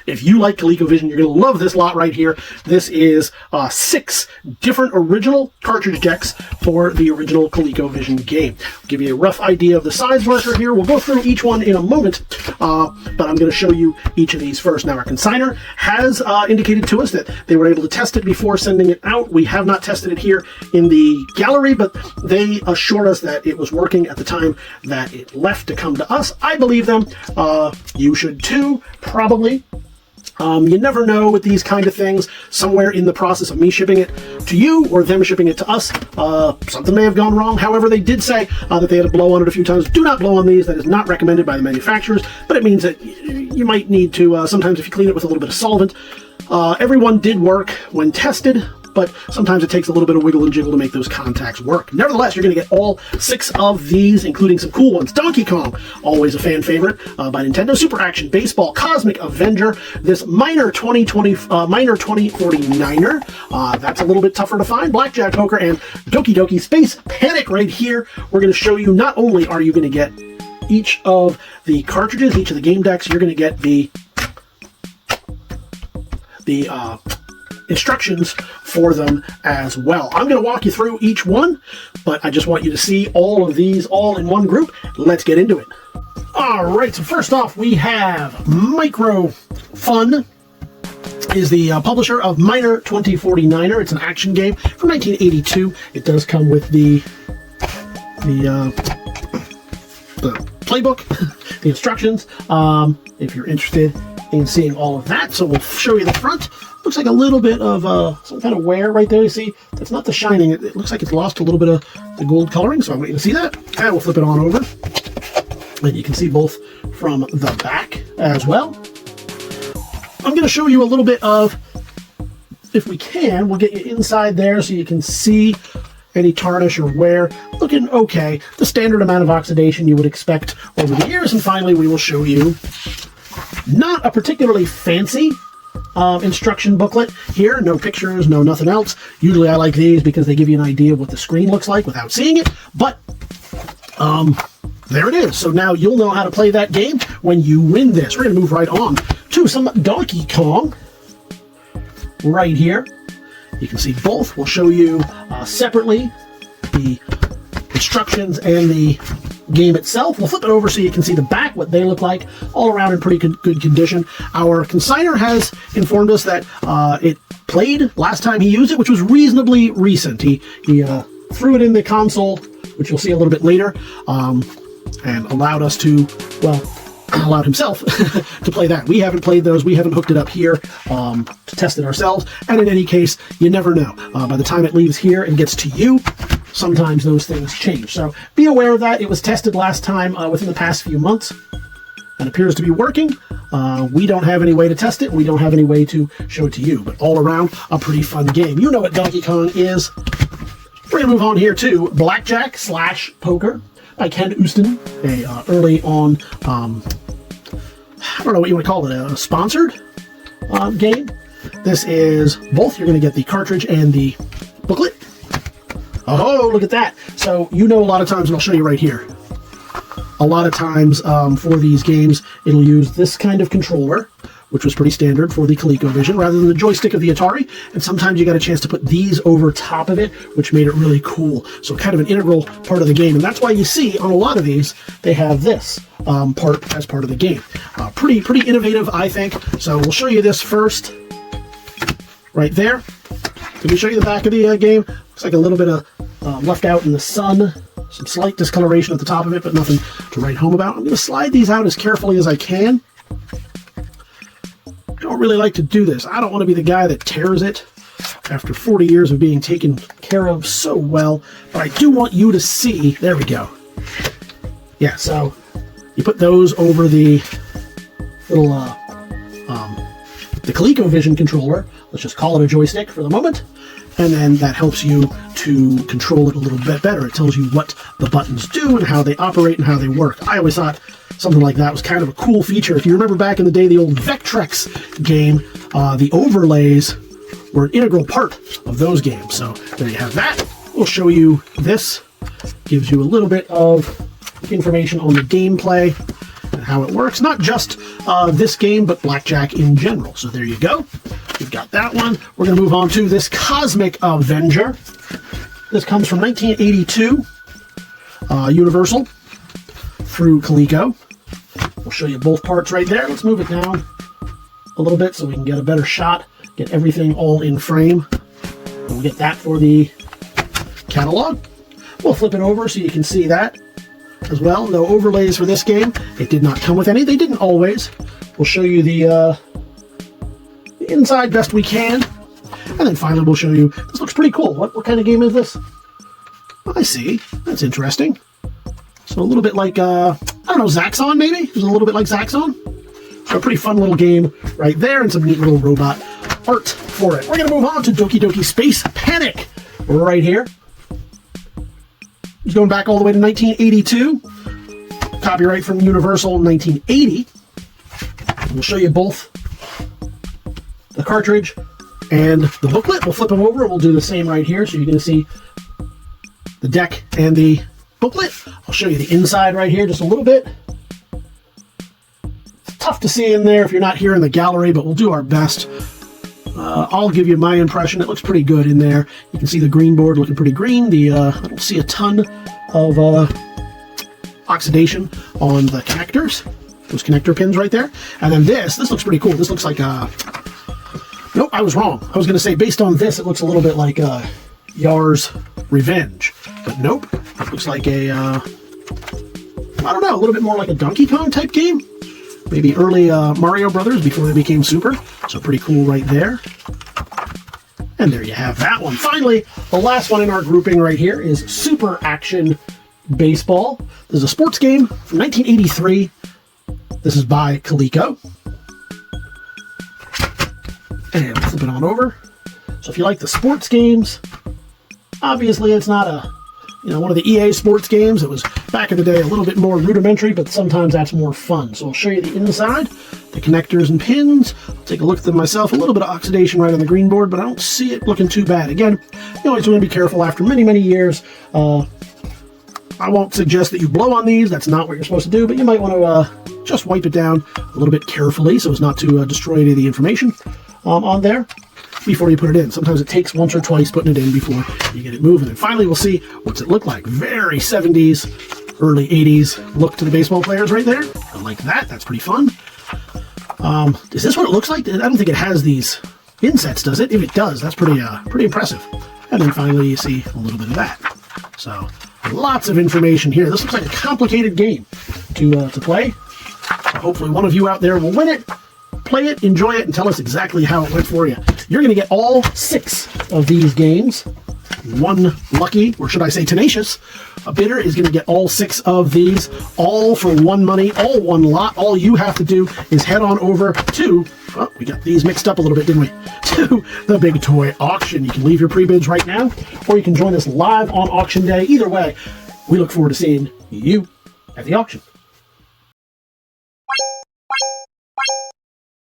If you like Colecovision, you're going to love this lot right here. This is 6 different original cartridge decks for the original Colecovision game. I'll give you a rough idea of the size marker here. We'll go through each one in a moment, but I'm going to show you each of these first. Now, our consignor has indicated to us that they were able to test it before sending it out. We have not tested it here in the gallery, but they assured us that it was working at the time that it left to come to us. I believe them. You should too, probably. You never know with these kind of things. Somewhere in the process of me shipping it to you or them shipping it to us, something may have gone wrong. However, they did say that they had to blow on it a few times. Do not blow on these. That is not recommended by the manufacturers, but it means that you might need to, sometimes if you clean it with a little bit of solvent. Everyone did work when tested, but sometimes it takes a little bit of wiggle and jiggle to make those contacts work. Nevertheless, you're going to get all 6 of these, including some cool ones. Donkey Kong, always a fan favorite by Nintendo. Super Action Baseball, Cosmic Avenger, this Minor 2049er, that's a little bit tougher to find. Blackjack Poker, and Doki Doki Space Panic right here. We're going to show you, not only are you going to get each of the cartridges, each of the game decks, you're going to get the instructions for them as well. I'm going to walk you through each one, but I just want you to see all of these all in one group. Let's get into it. All right, so first off, we have Micro Fun is the publisher of Minor 2049er. It's an action game from 1982. It does come with the playbook, the instructions, if you're interested in seeing all of that. So we'll show you the front. Looks like a little bit of some kind of wear right there. You see, that's not the shining. It looks like it's lost a little bit of the gold coloring, so I want you to see that. And we'll flip it on over. And you can see both from the back as well. I'm going to show you a little bit of, if we can, we'll get you inside there so you can see any tarnish or wear. Looking okay. The standard amount of oxidation you would expect over the years. And finally, we will show you not a particularly fancy instruction booklet here. No pictures, no nothing else. Usually I like these because they give you an idea of what the screen looks like without seeing it. But there it is. So now you'll know how to play that game when you win this. We're going to move right on to some Donkey Kong right here. You can see both. We'll show you separately the instructions and the game itself. We'll flip it over so you can see the back, what they look like, all around in pretty good condition. Our consignor has informed us that it played last time he used it, which was reasonably recent. He threw it in the console, which you'll see a little bit later, and allowed us to, well, allowed himself to play that. We haven't played those. We haven't hooked it up here to test it ourselves. And in any case, you never know. By the time it leaves here and gets to you, sometimes those things change. So be aware of that. It was tested last time within the past few months and appears to be working. We don't have any way to test it. We don't have any way to show it to you. But all around, a pretty fun game. You know what Donkey Kong is. We're going to move on here to Blackjack Poker by Ken Uston, a early on, I don't know what you want to call it, a sponsored game. This is both. You're going to get the cartridge and the booklet. Oh, look at that. So, you know, a lot of times, and I'll show you right here, a lot of times for these games, it'll use this kind of controller, which was pretty standard for the ColecoVision, rather than the joystick of the Atari. And sometimes you got a chance to put these over top of it, which made it really cool. So kind of an integral part of the game. And that's why you see on a lot of these, they have this part as part of the game. Pretty innovative, I think. So we'll show you this first, right there. Let me show you the back of the game. Looks like a little bit of left out in the sun. Some slight discoloration at the top of it, but nothing to write home about. I'm going to slide these out as carefully as I can. I don't really like to do this. I don't want to be the guy that tears it after 40 years of being taken care of so well, but I do want you to see. There we go. Yeah, so you put those over the little the ColecoVision controller. Let's just call it a joystick for the moment. And then that helps you to control it a little bit better. It tells you what the buttons do and how they operate and how they work. I always thought something like that was kind of a cool feature. If you remember back in the day, the old Vectrex game, the overlays were an integral part of those games. So there you have that. We'll show you this. Gives you a little bit of information on the gameplay. and how it works. Not just this game, but Blackjack in general. So there you go. We've got that one. We're going to move on to this Cosmic Avenger. This comes from 1982, Universal, through Coleco. We'll show you both parts right there. Let's move it down a little bit so we can get a better shot, get everything all in frame. And we'll get that for the catalog. We'll flip it over so you can see that as well. No overlays for this game. It did not come with any. They didn't always. We'll show you the inside best we can. And then finally we'll show you, this looks pretty cool. What kind of game is this? I see. That's interesting. So a little bit like, I don't know, Zaxxon maybe? It's a little bit like Zaxxon. So a pretty fun little game right there, and some neat little robot art for it. We're going to move on to Doki Doki Space Panic right here. It's going back all the way to 1982. Copyright from Universal 1980. We'll show you both the cartridge and the booklet. We'll flip them over and we'll do the same right here. So you're going to see the deck and the booklet. I'll show you the inside right here just a little bit. It's tough to see in there if you're not here in the gallery, but we'll do our best. I'll give you my impression. It looks pretty good in there. You can see the green board looking pretty green. I don't see a ton of oxidation on the connectors. Those connector pins right there. And then this looks pretty cool. This looks like nope, I was wrong. I was going to say based on this, it looks a little bit like Yar's Revenge. But nope. It looks like a, I don't know, a little bit more like a Donkey Kong type game. Maybe early Mario Brothers before they became Super. So pretty cool right there. And there you have that one. Finally, the last one in our grouping right here is Super Action Baseball. This is a sports game from 1983. This is by Coleco. And we'll flip it on over. So if you like the sports games, obviously it's not a, one of the EA sports games. It was back in the day a little bit more rudimentary, but sometimes that's more fun. So I'll show you the inside, the connectors and pins. I'll take a look at them myself. A little bit of oxidation right on the green board, but I don't see it looking too bad. Again, you always want to be careful after many, many years. I won't suggest that you blow on these. That's not what you're supposed to do, but you might want to just wipe it down a little bit carefully so as not to destroy any of the information on there before you put it in. Sometimes it takes once or twice putting it in before you get it moving. And finally, we'll see what's it look like. Very 70s, early 80s look to the baseball players right there. I like that. That's pretty fun. Is this what it looks like? I don't think it has these insets, does it? If it does, that's pretty impressive. And then finally, you see a little bit of that. So lots of information here. This looks like a complicated game to play. So hopefully one of you out there will win it. Play it, enjoy it, and tell us exactly how it went for you. You're going to get all 6 of these games. One lucky, or should I say tenacious, a bidder is going to get all 6 of these, all for one money, all one lot. All you have to do is head on over to, oh, we got these mixed up a little bit, didn't we? To the Big Toy Auction. You can leave your pre-bids right now, or you can join us live on auction day. Either way, we look forward to seeing you at the auction.